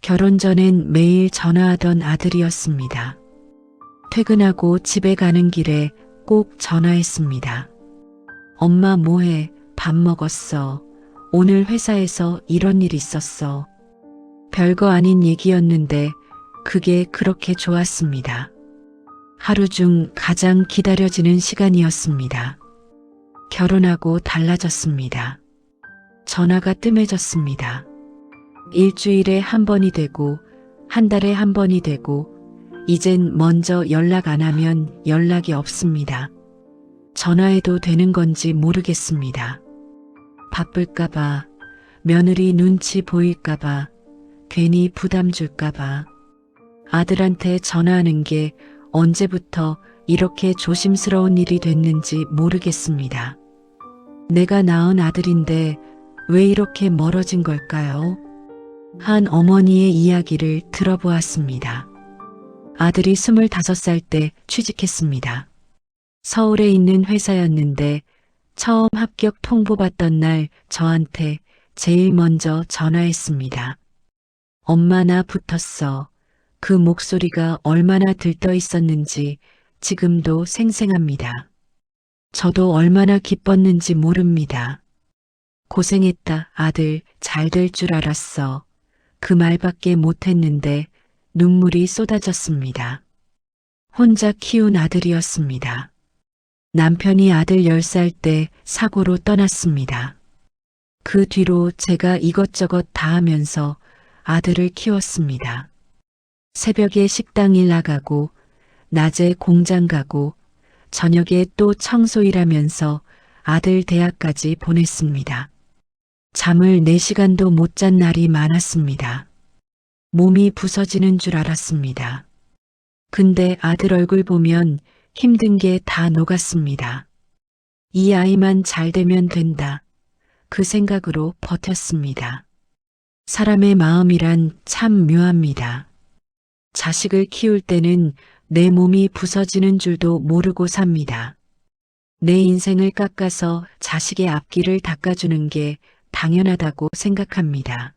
결혼 전엔 매일 전화하던 아들이었습니다. 퇴근하고 집에 가는 길에 꼭 전화했습니다. 엄마 뭐해? 밥 먹었어? 오늘 회사에서 이런 일 있었어. 별거 아닌 얘기였는데 그게 그렇게 좋았습니다. 하루 중 가장 기다려지는 시간이었습니다. 결혼하고 달라졌습니다. 전화가 뜸해졌습니다. 일주일에 한 번이 되고 한 달에 한 번이 되고 이젠 먼저 연락 안 하면 연락이 없습니다. 전화해도 되는 건지 모르겠습니다. 바쁠까봐, 며느리 눈치 보일까봐, 괜히 부담 줄까봐. 아들한테 전화하는 게 언제부터 이렇게 조심스러운 일이 됐는지 모르겠습니다. 내가 낳은 아들인데 왜 이렇게 멀어진 걸까요? 한 어머니의 이야기를 들어보았습니다. 아들이 25살 때 취직했습니다. 서울에 있는 회사였는데 처음 합격 통보받던 날 저한테 제일 먼저 전화했습니다. 엄마 나 붙었어. 그 목소리가 얼마나 들떠 있었는지 지금도 생생합니다. 저도 얼마나 기뻤는지 모릅니다. 고생했다 아들, 잘 될 줄 알았어. 그 말밖에 못했는데 눈물이 쏟아졌습니다. 혼자 키운 아들이었습니다. 남편이 아들 10살 때 사고로 떠났습니다. 그 뒤로 제가 이것저것 다 하면서 아들을 키웠습니다. 새벽에 식당 일 나가고 낮에 공장 가고 저녁에 또 청소일 하면서 아들 대학까지 보냈습니다. 잠을 4시간도 못 잔 날이 많았습니다. 몸이 부서지는 줄 알았습니다. 근데 아들 얼굴 보면 힘든 게 다 녹았습니다. 이 아이만 잘 되면 된다. 그 생각으로 버텼습니다. 사람의 마음이란 참 묘합니다. 자식을 키울 때는 내 몸이 부서지는 줄도 모르고 삽니다. 내 인생을 깎아서 자식의 앞길을 닦아주는 게 당연하다고 생각합니다.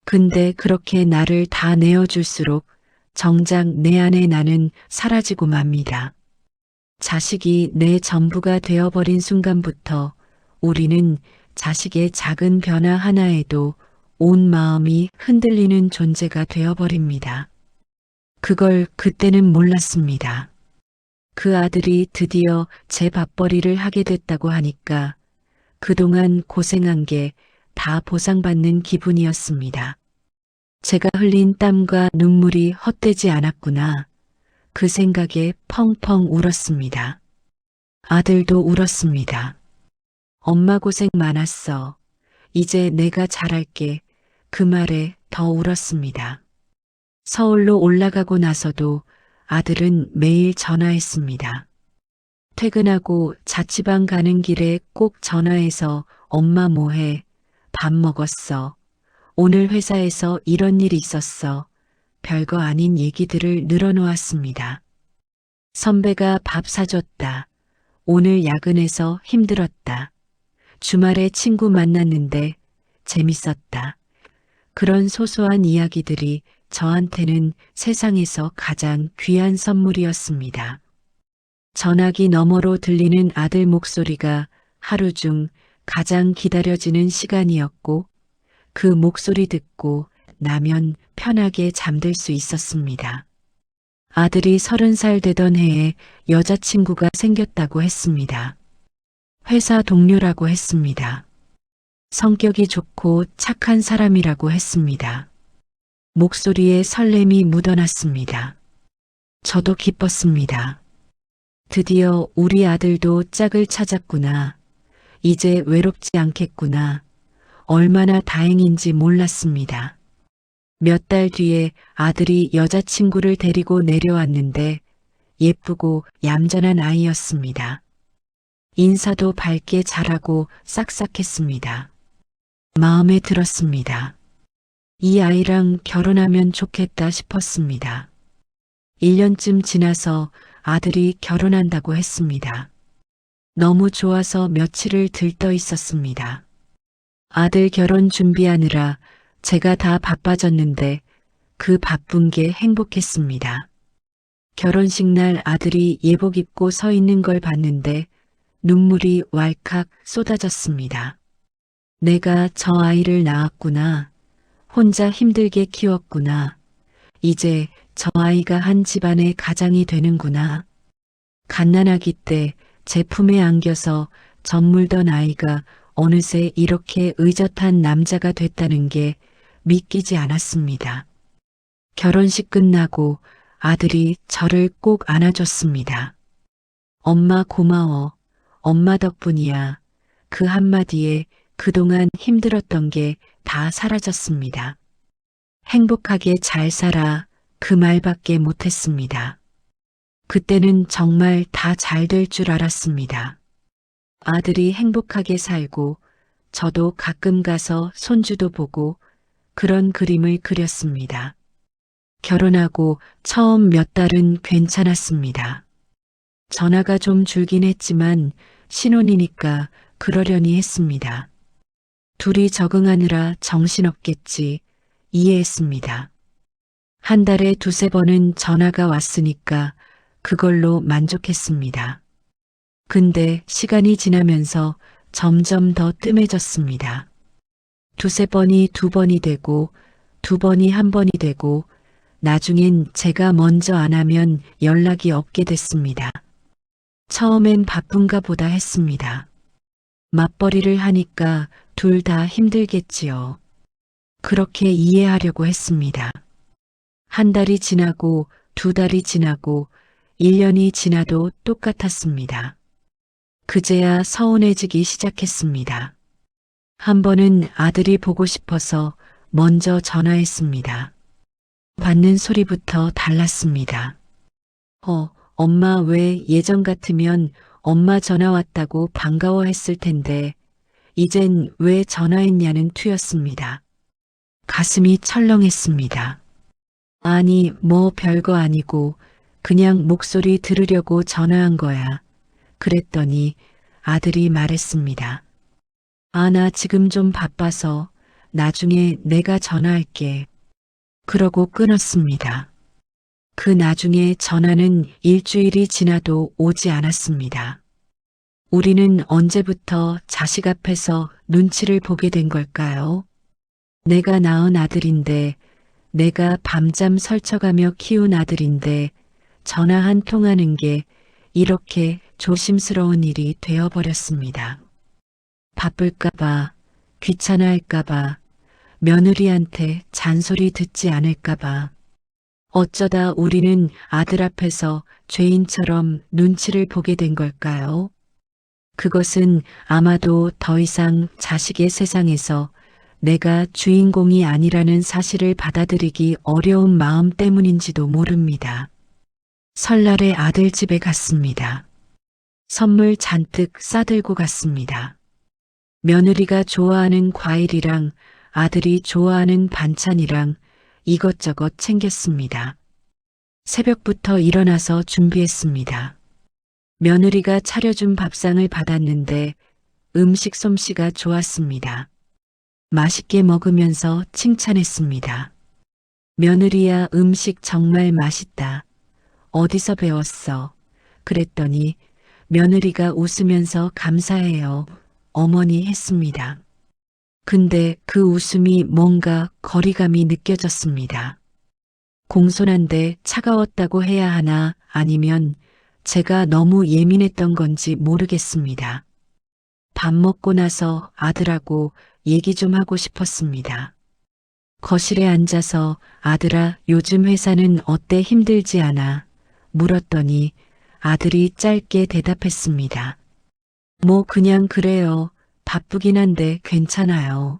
근데 그렇게 나를 다 내어줄수록 정작 내 안에 나는 사라지고 맙니다. 자식이 내 전부가 되어버린 순간부터 우리는 자식의 작은 변화 하나에도 온 마음이 흔들리는 존재가 되어버립니다. 그걸 그때는 몰랐습니다. 그 아들이 드디어 제 밥벌이를 하게 됐다고 하니까 그동안 고생한 게 다 보상받는 기분이었습니다. 제가 흘린 땀과 눈물이 헛되지 않았구나. 그 생각에 펑펑 울었습니다. 아들도 울었습니다. 엄마 고생 많았어. 이제 내가 잘할게. 그 말에 더 울었습니다. 서울로 올라가고 나서도 아들은 매일 전화했습니다. 퇴근하고 자취방 가는 길에 꼭 전화해서 엄마 뭐해? 밥 먹었어. 오늘 회사에서 이런 일이 있었어. 별거 아닌 얘기들을 늘어놓았습니다. 선배가 밥 사줬다. 오늘 야근해서 힘들었다. 주말에 친구 만났는데 재밌었다. 그런 소소한 이야기들이 저한테는 세상에서 가장 귀한 선물이었습니다. 전화기 너머로 들리는 아들 목소리가 하루 중 가장 기다려지는 시간이었고 그 목소리 듣고 나면 편하게 잠들 수 있었습니다. 아들이 30살 되던 해에 여자친구가 생겼다고 했습니다. 회사 동료라고 했습니다. 성격이 좋고 착한 사람이라고 했습니다. 목소리에 설렘이 묻어났습니다. 저도 기뻤습니다. 드디어 우리 아들도 짝을 찾았구나. 이제 외롭지 않겠구나. 얼마나 다행인지 몰랐습니다. 몇 달 뒤에 아들이 여자친구를 데리고 내려왔는데 예쁘고 얌전한 아이였습니다. 인사도 밝게 잘하고 싹싹했습니다. 마음에 들었습니다. 이 아이랑 결혼하면 좋겠다 싶었습니다. 1년쯤 지나서 아들이 결혼한다고 했습니다. 너무 좋아서 며칠을 들떠 있었습니다. 아들 결혼 준비하느라 제가 다 바빠졌는데 그 바쁜 게 행복했습니다. 결혼식 날 아들이 예복 입고 서 있는 걸 봤는데 눈물이 왈칵 쏟아졌습니다. 내가 저 아이를 낳았구나. 혼자 힘들게 키웠구나. 이제 저 아이가 한 집안의 가장이 되는구나. 갓난아기 때 제 품에 안겨서 젖물던 아이가 어느새 이렇게 의젓한 남자가 됐다는 게 믿기지 않았습니다. 결혼식 끝나고 아들이 저를 꼭 안아줬습니다. 엄마 고마워. 엄마 덕분이야. 그 한마디에 그동안 힘들었던 게 다 사라졌습니다. 행복하게 잘 살아. 그 말밖에 못했습니다. 그때는 정말 다 잘 될 줄 알았습니다. 아들이 행복하게 살고 저도 가끔 가서 손주도 보고 그런 그림을 그렸습니다. 결혼하고 처음 몇 달은 괜찮았습니다. 전화가 좀 줄긴 했지만 신혼이니까 그러려니 했습니다. 둘이 적응하느라 정신없겠지 이해했습니다. 한 달에 두세 번은 전화가 왔으니까 그걸로 만족했습니다. 근데 시간이 지나면서 점점 더 뜸해졌습니다. 두세 번이 두 번이 되고 두 번이 한 번이 되고 나중엔 제가 먼저 안 하면 연락이 없게 됐습니다. 처음엔 바쁜가 보다 했습니다. 맞벌이를 하니까 둘 다 힘들겠지요. 그렇게 이해하려고 했습니다. 한 달이 지나고 두 달이 지나고 1년이 지나도 똑같았습니다. 그제야 서운해지기 시작했습니다. 한 번은 아들이 보고 싶어서 먼저 전화했습니다. 받는 소리부터 달랐습니다. 엄마 왜 예전 같으면 엄마 전화 왔다고 반가워했을 텐데 이젠 왜 전화했냐는 투였습니다. 가슴이 철렁했습니다. 아니 뭐 별거 아니고 그냥 목소리 들으려고 전화한 거야. 그랬더니 아들이 말했습니다. 나 지금 좀 바빠서 나중에 내가 전화할게. 그러고 끊었습니다. 그 나중에 전화는 일주일이 지나도 오지 않았습니다. 우리는 언제부터 자식 앞에서 눈치를 보게 된 걸까요? 내가 낳은 아들인데, 내가 밤잠 설쳐가며 키운 아들인데 전화 한 통하는 게 이렇게 조심스러운 일이 되어버렸습니다. 바쁠까봐, 귀찮아할까봐, 며느리한테 잔소리 듣지 않을까봐. 어쩌다 우리는 아들 앞에서 죄인처럼 눈치를 보게 된 걸까요? 그것은 아마도 더 이상 자식의 세상에서 내가 주인공이 아니라는 사실을 받아들이기 어려운 마음 때문인지도 모릅니다. 설날에 아들 집에 갔습니다. 선물 잔뜩 싸들고 갔습니다. 며느리가 좋아하는 과일이랑 아들이 좋아하는 반찬이랑 이것저것 챙겼습니다. 새벽부터 일어나서 준비했습니다. 며느리가 차려준 밥상을 받았는데 음식 솜씨가 좋았습니다. 맛있게 먹으면서 칭찬했습니다. 며느리야 음식 정말 맛있다. 어디서 배웠어? 그랬더니 며느리가 웃으면서 감사해요. 어머니 했습니다. 근데 그 웃음이 뭔가 거리감이 느껴졌습니다. 공손한데 차가웠다고 해야 하나 아니면 제가 너무 예민했던 건지 모르겠습니다. 밥 먹고 나서 아들하고 얘기 좀 하고 싶었습니다. 거실에 앉아서 아들아 요즘 회사는 어때 힘들지 않아? 물었더니 아들이 짧게 대답했습니다. 뭐 그냥 그래요. 바쁘긴 한데 괜찮아요.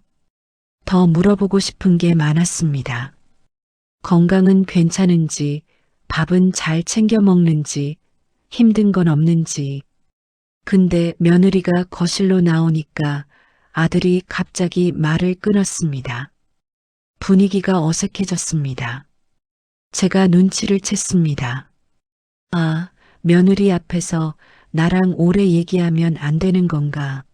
더 물어보고 싶은 게 많았습니다. 건강은 괜찮은지, 밥은 잘 챙겨 먹는지, 힘든 건 없는지. 근데 며느리가 거실로 나오니까 아들이 갑자기 말을 끊었습니다. 분위기가 어색해졌습니다. 제가 눈치를 챘습니다. 며느리 앞에서 나랑 오래 얘기하면 안 되는 건가.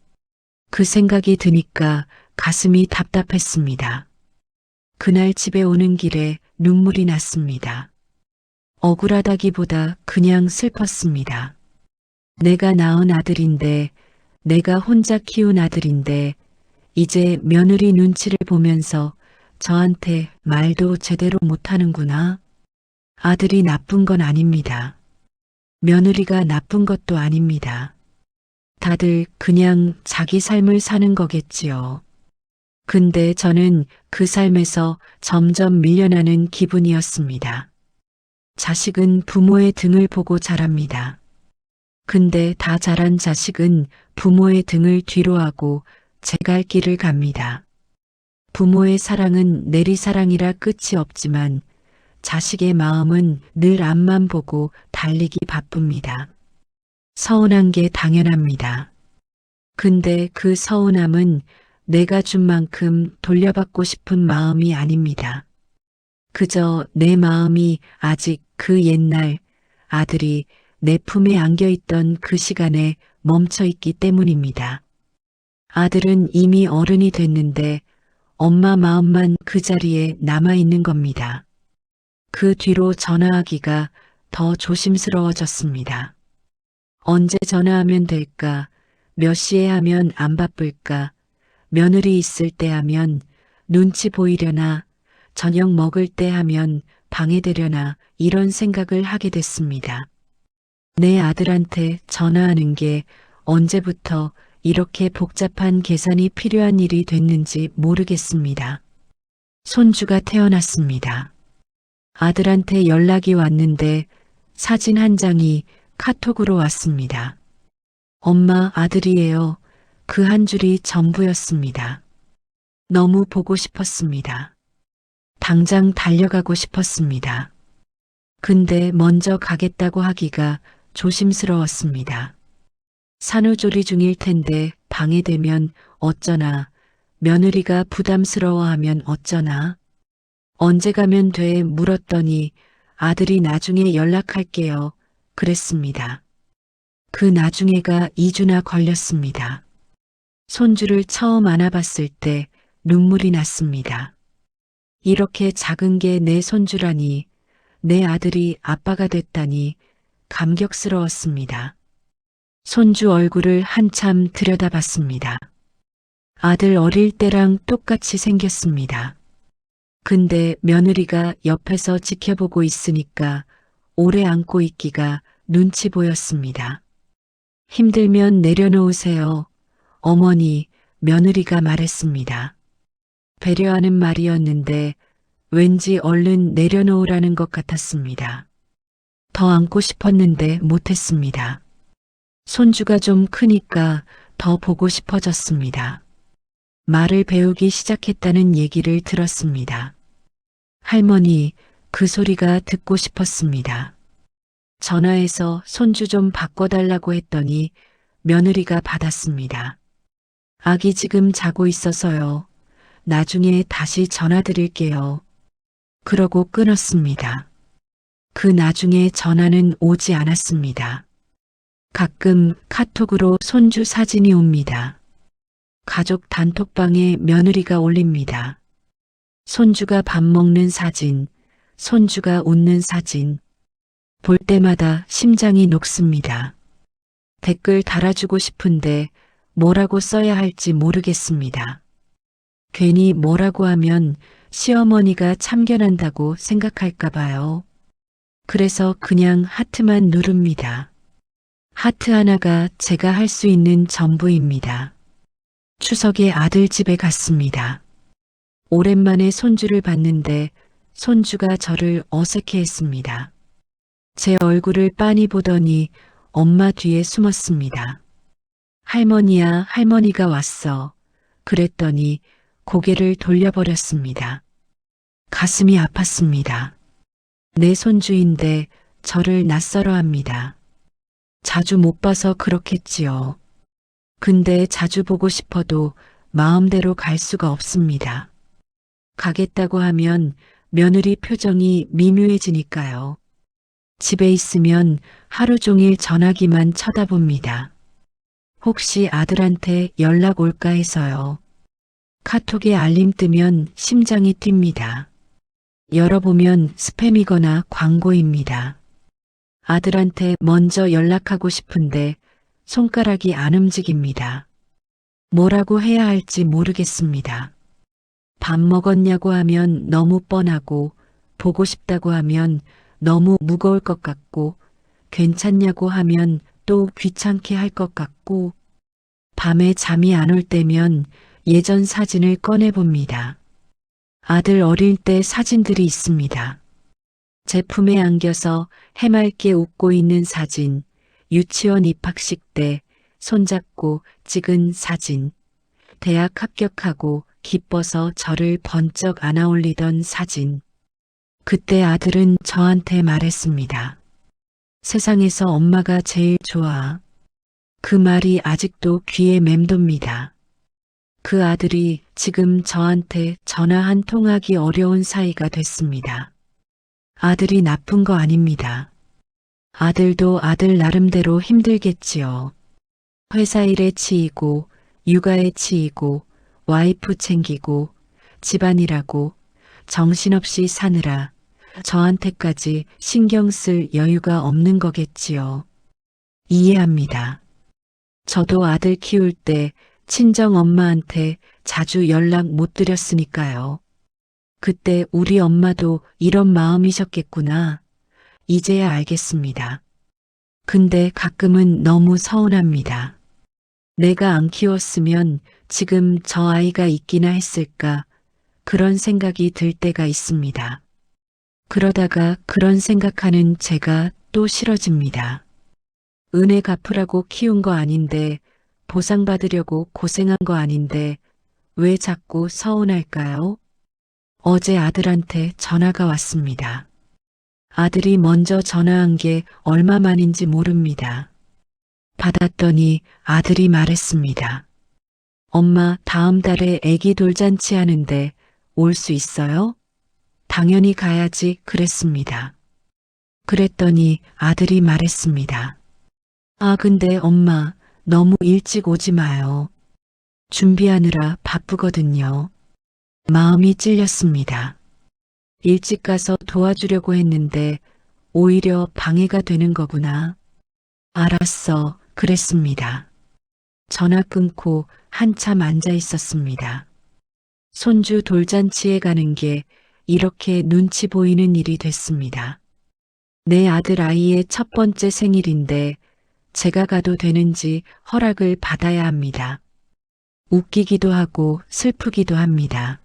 그 생각이 드니까 가슴이 답답했습니다. 그날 집에 오는 길에 눈물이 났습니다. 억울하다기보다 그냥 슬펐습니다. 내가 낳은 아들인데, 내가 혼자 키운 아들인데, 이제 며느리 눈치를 보면서 저한테 말도 제대로 못하는구나. 아들이 나쁜 건 아닙니다. 며느리가 나쁜 것도 아닙니다. 다들 그냥 자기 삶을 사는 거겠지요. 근데 저는 그 삶에서 점점 밀려나는 기분이었습니다. 자식은 부모의 등을 보고 자랍니다. 근데 다 자란 자식은 부모의 등을 뒤로하고 제 갈 길을 갑니다. 부모의 사랑은 내리사랑이라 끝이 없지만 자식의 마음은 늘 앞만 보고 달리기 바쁩니다. 서운한 게 당연합니다. 근데 그 서운함은 내가 준 만큼 돌려받고 싶은 마음이 아닙니다. 그저 내 마음이 아직 그 옛날 아들이 내 품에 안겨있던 그 시간에 멈춰 있기 때문입니다. 아들은 이미 어른이 됐는데 엄마 마음만 그 자리에 남아있는 겁니다. 그 뒤로 전화하기가 더 조심스러워졌습니다. 언제 전화하면 될까? 몇 시에 하면 안 바쁠까? 며느리 있을 때 하면 눈치 보이려나? 저녁 먹을 때 하면 방해되려나? 이런 생각을 하게 됐습니다. 내 아들한테 전화하는 게 언제부터 이렇게 복잡한 계산이 필요한 일이 됐는지 모르겠습니다. 손주가 태어났습니다. 아들한테 연락이 왔는데 사진 한 장이 카톡으로 왔습니다. 엄마, 아들이에요. 그 한 줄이 전부였습니다. 너무 보고 싶었습니다. 당장 달려가고 싶었습니다. 근데 먼저 가겠다고 하기가 조심스러웠습니다. 산후조리 중일 텐데 방해되면 어쩌나, 며느리가 부담스러워하면 어쩌나, 언제 가면 돼 물었더니 아들이 나중에 연락할게요. 그랬습니다. 그 나중에가 2주나 걸렸습니다. 손주를 처음 안아봤을 때 눈물이 났습니다. 이렇게 작은 게 내 손주라니, 내 아들이 아빠가 됐다니 감격스러웠습니다. 손주 얼굴을 한참 들여다봤습니다. 아들 어릴 때랑 똑같이 생겼습니다. 근데 며느리가 옆에서 지켜보고 있으니까 오래 안고 있기가 눈치 보였습니다. 힘들면 내려놓으세요. 어머니, 며느리가 말했습니다. 배려하는 말이었는데 왠지 얼른 내려놓으라는 것 같았습니다. 더 안고 싶었는데 못했습니다. 손주가 좀 크니까 더 보고 싶어졌습니다. 말을 배우기 시작했다는 얘기를 들었습니다. 할머니, 그 소리가 듣고 싶었습니다. 전화해서 손주 좀 바꿔달라고 했더니 며느리가 받았습니다. 아기 지금 자고 있어서요. 나중에 다시 전화드릴게요. 그러고 끊었습니다. 그 나중에 전화는 오지 않았습니다. 가끔 카톡으로 손주 사진이 옵니다. 가족 단톡방에 며느리가 올립니다. 손주가 밥 먹는 사진, 손주가 웃는 사진. 볼 때마다 심장이 녹습니다. 댓글 달아주고 싶은데 뭐라고 써야 할지 모르겠습니다. 괜히 뭐라고 하면 시어머니가 참견한다고 생각할까 봐요. 그래서 그냥 하트만 누릅니다. 하트 하나가 제가 할 수 있는 전부입니다. 추석에 아들 집에 갔습니다. 오랜만에 손주를 봤는데 손주가 저를 어색해했습니다. 제 얼굴을 빤히 보더니 엄마 뒤에 숨었습니다. 할머니야, 할머니가 왔어. 그랬더니 고개를 돌려버렸습니다. 가슴이 아팠습니다. 내 손주인데 저를 낯설어 합니다. 자주 못 봐서 그렇겠지요. 근데 자주 보고 싶어도 마음대로 갈 수가 없습니다. 가겠다고 하면 며느리 표정이 미묘해지니까요. 집에 있으면 하루 종일 전화기만 쳐다봅니다. 혹시 아들한테 연락 올까 해서요. 카톡에 알림 뜨면 심장이 뜁니다. 열어보면 스팸이거나 광고입니다. 아들한테 먼저 연락하고 싶은데 손가락이 안 움직입니다. 뭐라고 해야 할지 모르겠습니다. 밥 먹었냐고 하면 너무 뻔하고, 보고 싶다고 하면 너무 무거울 것 같고, 괜찮냐고 하면 또 귀찮게 할 것 같고, 밤에 잠이 안 올 때면 예전 사진을 꺼내봅니다. 아들 어릴 때 사진들이 있습니다. 제품에 안겨서 해맑게 웃고 있는 사진, 유치원 입학식 때 손잡고 찍은 사진, 대학 합격하고 기뻐서 저를 번쩍 안아 올리던 사진. 그때 아들은 저한테 말했습니다. 세상에서 엄마가 제일 좋아. 그 말이 아직도 귀에 맴돕니다. 그 아들이 지금 저한테 전화 한 통하기 어려운 사이가 됐습니다. 아들이 나쁜 거 아닙니다. 아들도 아들 나름대로 힘들겠지요. 회사 일에 치이고, 육아에 치이고, 와이프 챙기고, 집안일하고, 정신없이 사느라 저한테까지 신경 쓸 여유가 없는 거겠지요. 이해합니다. 저도 아들 키울 때 친정 엄마한테 자주 연락 못 드렸으니까요. 그때 우리 엄마도 이런 마음이셨겠구나. 이제야 알겠습니다. 근데 가끔은 너무 서운합니다. 내가 안 키웠으면 지금 저 아이가 있기나 했을까, 그런 생각이 들 때가 있습니다. 그러다가 그런 생각하는 제가 또 싫어집니다. 은혜 갚으라고 키운 거 아닌데, 보상받으려고 고생한 거 아닌데, 왜 자꾸 서운할까요? 어제 아들한테 전화가 왔습니다. 아들이 먼저 전화한 게 얼마 만인지 모릅니다. 받았더니 아들이 말했습니다. 엄마, 다음 달에 애기 돌잔치 하는데 올 수 있어요? 당연히 가야지 그랬습니다. 그랬더니 아들이 말했습니다. 아, 근데 엄마, 너무 일찍 오지 마요. 준비하느라 바쁘거든요. 마음이 찔렸습니다. 일찍 가서 도와주려고 했는데 오히려 방해가 되는 거구나. 알았어, 그랬습니다. 전화 끊고 한참 앉아 있었습니다. 손주 돌잔치에 가는 게 이렇게 눈치 보이는 일이 됐습니다. 내 아들 아이의 첫 번째 생일인데 제가 가도 되는지 허락을 받아야 합니다. 웃기기도 하고 슬프기도 합니다.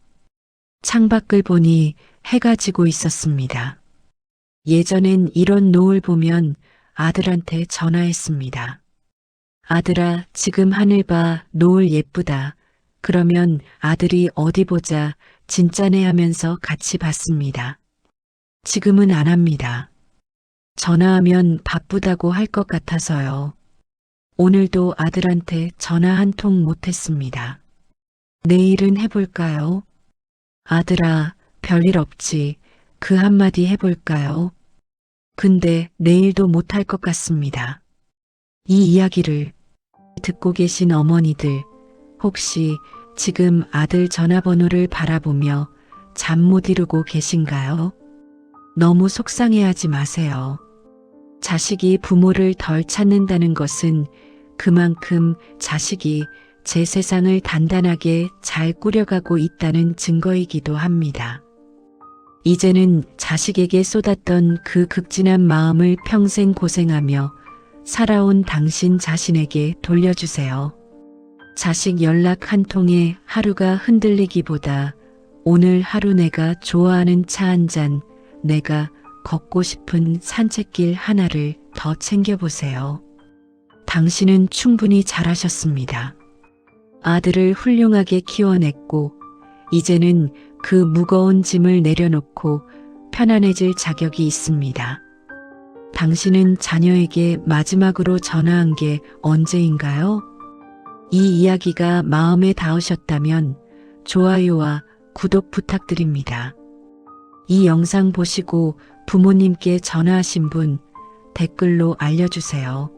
창밖을 보니 해가 지고 있었습니다. 예전엔 이런 노을 보면 아들한테 전화했습니다. 아들아, 지금 하늘 봐, 노을 예쁘다. 그러면 아들이 어디 보자, 진짜네 하면서 같이 봤습니다. 지금은 안 합니다. 전화하면 바쁘다고 할 것 같아서요. 오늘도 아들한테 전화 한 통 못했습니다. 내일은 해볼까요? 아들아, 별일 없지. 그 한마디 해볼까요? 근데 내일도 못할 것 같습니다. 이 이야기를 듣고 계신 어머니들, 혹시 지금 아들 전화번호를 바라보며 잠 못 이루고 계신가요? 너무 속상해하지 마세요. 자식이 부모를 덜 찾는다는 것은 그만큼 자식이 제 세상을 단단하게 잘 꾸려가고 있다는 증거이기도 합니다. 이제는 자식에게 쏟았던 그 극진한 마음을 평생 고생하며 살아온 당신 자신에게 돌려주세요. 자식 연락 한 통에 하루가 흔들리기보다 오늘 하루 내가 좋아하는 차 한 잔, 내가 걷고 싶은 산책길 하나를 더 챙겨보세요. 당신은 충분히 잘하셨습니다. 아들을 훌륭하게 키워냈고 이제는 그 무거운 짐을 내려놓고 편안해질 자격이 있습니다. 당신은 자녀에게 마지막으로 전화한 게 언제인가요? 이 이야기가 마음에 닿으셨다면 좋아요와 구독 부탁드립니다. 이 영상 보시고 부모님께 전화하신 분 댓글로 알려주세요.